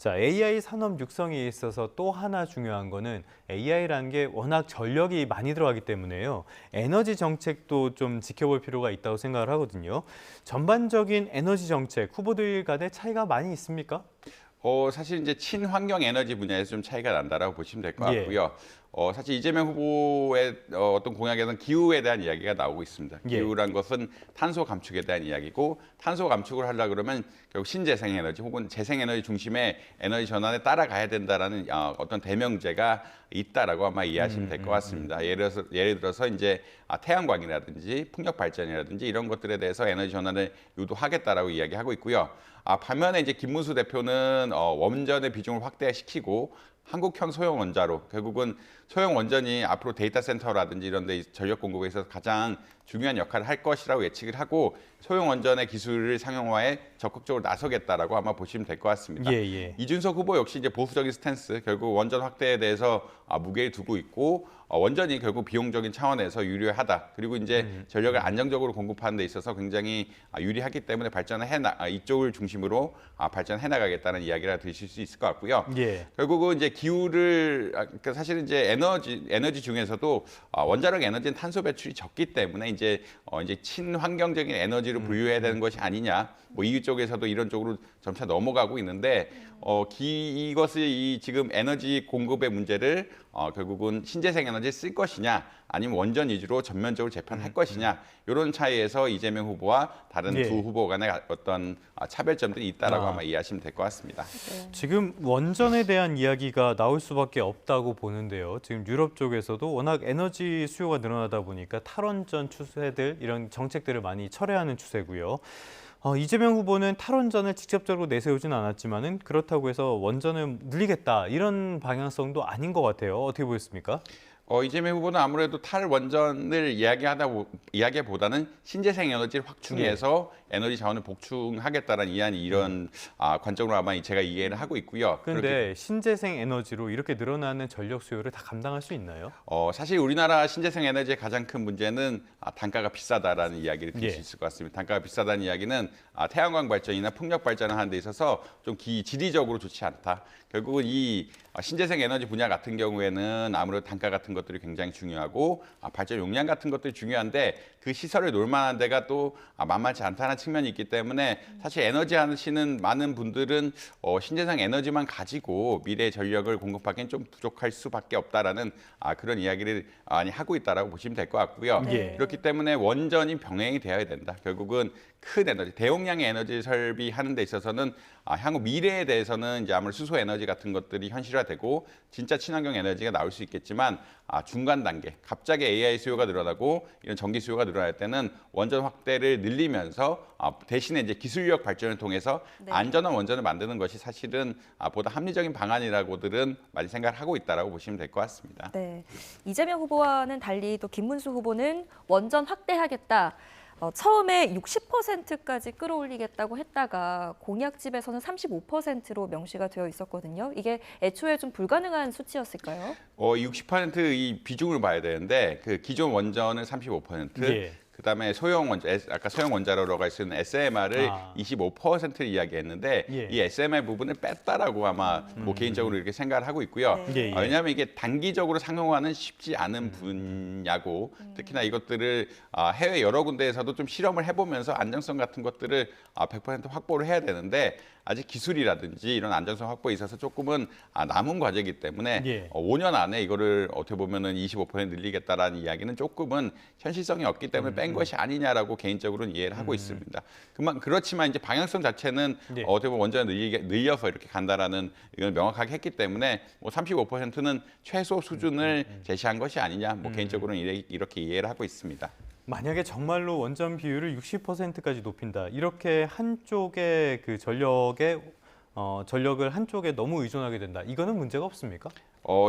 자, AI 산업 육성에 있어서 또 하나 중요한 거는 AI라는 게 워낙 전력이 많이 들어가기 때문에요. 에너지 정책도 좀 지켜볼 필요가 있다고 생각을 하거든요. 전반적인 에너지 정책 후보들 간의 차이가 많이 있습니까? 사실 이제 친환경 에너지 분야에서 좀 차이가 난다라고 보시면 될 것 예. 같고요. 사실 이재명 후보의 어떤 공약에는 기후에 대한 이야기가 나오고 있습니다. 예. 기후란 것은 탄소 감축에 대한 이야기고, 탄소 감축을 하려 그러면 결국 신재생 에너지 혹은 재생 에너지 중심의 에너지 전환에 따라가야 된다라는 어떤 대명제가 있다라고 아마 이해하시면 될 것 같습니다. 예를 들어서 이제 태양광이라든지 풍력 발전이라든지 이런 것들에 대해서 에너지 전환을 유도하겠다라고 이야기하고 있고요. 반면에 이제 김문수 대표는 원전의 비중을 확대시키고 한국형 소형 원자로, 결국은 소형 원전이 앞으로 데이터 센터라든지 이런 데 전력 공급에 있어서 가장 중요한 역할을 할 것이라고 예측을 하고, 소형 원전의 기술을 상용화에 적극적으로 나서겠다라고 아마 보시면 될 것 같습니다. 예. 이준석 후보 역시 이제 보수적인 스탠스, 결국 원전 확대에 대해서 무게를 두고 있고, 원전이 결국 비용적인 차원에서 유리하다. 그리고 이제 전력을 안정적으로 공급하는 데 있어서 굉장히 유리하기 때문에 이쪽을 중심으로 발전해 나가겠다는 이야기를 들으실 수 있을 것 같고요. 예. 결국은 이제 기후를 그러니까 사실 이제 에너지 중에서도 원자력 에너지는 탄소 배출이 적기 때문에 이제 친환경적인 에너지로 분류해야 되는 것이 아니냐. 뭐 EU 쪽에서도 이런 쪽으로 점차 넘어가고 있는데 이것을 지금 에너지 공급의 문제를 결국은 신재생 에너지에 쓸 것이냐, 아니면 원전 위주로 전면적으로 재편할 것이냐, 이런 차이에서 이재명 후보와 다른 예. 두 후보 간의 어떤 차별점들이 있다라고 아마 이해하시면 될 것 같습니다. 지금 원전에 대한 이야기가 나올 수밖에 없다고 보는데요. 지금 유럽 쪽에서도 워낙 에너지 수요가 늘어나다 보니까 탈원전 추세들 이런 정책들을 많이 철회하는 추세고요. 이재명 후보는 탈원전을 직접적으로 내세우진 않았지만은 그렇다고 해서 원전을 늘리겠다 이런 방향성도 아닌 것 같아요. 어떻게 보셨습니까? 이재명 후보는 아무래도 탈원전을 이야기보다는 신재생 에너지를 확충해서 에너지 자원을 복충하겠다는 이런 관점으로 아마 제가 이해를 하고 있고요. 그런데 신재생 에너지로 이렇게 늘어나는 전력 수요를 다 감당할 수 있나요? 사실 우리나라 신재생 에너지의 가장 큰 문제는 단가가 비싸다라는 이야기를 들을 수 있을 것 같습니다. 단가가 비싸다는 이야기는 태양광 발전이나 풍력 발전을 하는 데 있어서 좀 지리적으로 좋지 않다. 결국은 이 신재생 에너지 분야 같은 경우에는 아무래도 단가 같은 것들이 굉장히 중요하고 발전 용량 같은 것들이 중요한데, 그 시설을 놓을 만한 데가 또 만만치 않다는 측면이 있기 때문에 사실 에너지 하시는 많은 분들은 신재생 에너지만 가지고 미래 전력을 공급하기엔 좀 부족할 수밖에 없다라는 그런 이야기를 많이 하고 있다라고 보시면 될 것 같고요. 네. 그렇기 때문에 원전이 병행이 되어야 된다. 결국은 큰 에너지, 대용량의 에너지 설비하는 데 있어서는 향후 미래에 대해서는 이제 아무래도 수소 에너지 같은 것들이 현실화되고 진짜 친환경 에너지가 나올 수 있겠지만, 중간 단계, 갑자기 AI 수요가 늘어나고 이런 전기 수요가 늘어날 때는 원전 확대를 늘리면서 대신에 이제 기술력 발전을 통해서 안전한 원전을 만드는 것이 사실은 보다 합리적인 방안이라고들은 많이 생각을 하고 있다라고 보시면 될 것 같습니다. 네, 이재명 후보와는 달리 또 김문수 후보는 원전 확대하겠다. 처음에 60%까지 끌어올리겠다고 했다가 공약집에서는 35%로 명시가 되어 있었거든요. 이게 애초에 좀 불가능한 수치였을까요? 60%의 비중을 봐야 되는데, 그 기존 원전을 35%, 예. 그다음에 아까 소형 원자로가 쓰는 SMR을 25%를 이야기했는데, 예. 이 SMR 부분을 뺐다라고 아마 개인적으로 이렇게 생각을 하고 있고요. 네. 예. 왜냐하면 이게 단기적으로 상용화는 쉽지 않은 분야고, 특히나 이것들을 해외 여러 군데에서도 좀 실험을 해보면서 안정성 같은 것들을 100% 확보를 해야 되는데, 아직 기술이라든지 이런 안정성 확보에 있어서 조금은 남은 과제이기 때문에 예. 5년 안에 이거를 어떻게 보면은 25% 늘리겠다라는 이야기는 조금은 현실성이 없기 때문에 뺀 것이 아니냐라고 개인적으로는 이해를 하고 있습니다. 그렇지만 이제 방향성 자체는 예. 어떻게 보면 원전을 늘려서 이렇게 간다라는 이걸 명확하게 했기 때문에 35%는 최소 수준을 제시한 것이 아니냐, 개인적으로는 이렇게 이해를 하고 있습니다. 만약에 정말로 원전 비율을 60%까지 높인다. 이렇게 한쪽의 그 전력을 한쪽에 너무 의존하게 된다. 이거는 문제가 없습니까?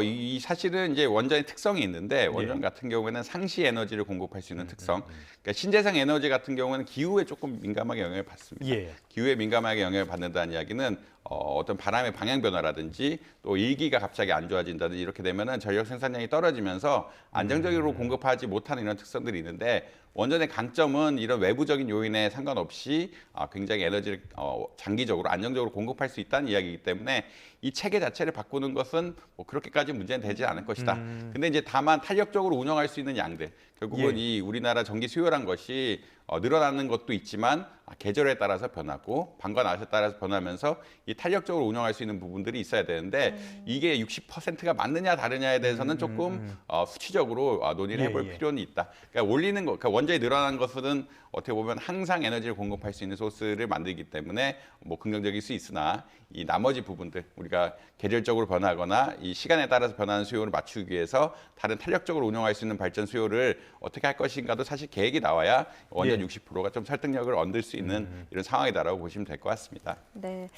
이 사실은 이제 원전의 특성이 있는데, 원전 같은 경우에는 상시 에너지를 공급할 수 있는 특성. 그러니까 신재생 에너지 같은 경우에는 기후에 조금 민감하게 영향을 받습니다. 예. 기후에 민감하게 영향을 받는다는 이야기는 어떤 바람의 방향 변화라든지 또 일기가 갑자기 안 좋아진다든지 이렇게 되면은 전력 생산량이 떨어지면서 안정적으로 공급하지 못하는 이런 특성들이 있는데 원전의 강점은 이런 외부적인 요인에 상관없이 굉장히 에너지를 장기적으로 안정적으로 공급할 수 있다는 이야기이기 때문에 이 체계 자체를 바꾸는 것은 뭐 그렇게까지 문제는 되지 않을 것이다. 근데 이제 다만 탄력적으로 운영할 수 있는 양들 결국은 예. 이 우리나라 전기 수요란 것이 늘어나는 것도 있지만 계절에 따라서 변하고 방과 낮에 따라서 변하면서 이 탄력적으로 운영할 수 있는 부분들이 있어야 되는데 이게 60%가 맞느냐 다르냐에 대해서는 조금 수치적으로 논의를 예, 해볼 예. 필요는 있다. 그러니까 올리는 거, 그러니까 원전이 늘어나는 것은 어떻게 보면 항상 에너지를 공급할 수 있는 소스를 만들기 때문에 뭐 긍정적일 수 있으나 이 나머지 부분들 우리가 계절적으로 변하거나 이 시간에 따라서 변하는 수요를 맞추기 위해서 다른 탄력적으로 운영할 수 있는 발전 수요를 어떻게 할 것인가도 사실 계획이 나와야 원전 예. 60%가 좀 설득력을 얻을 수 있는 이런 상황이다라고 보시면 될 것 같습니다. 네.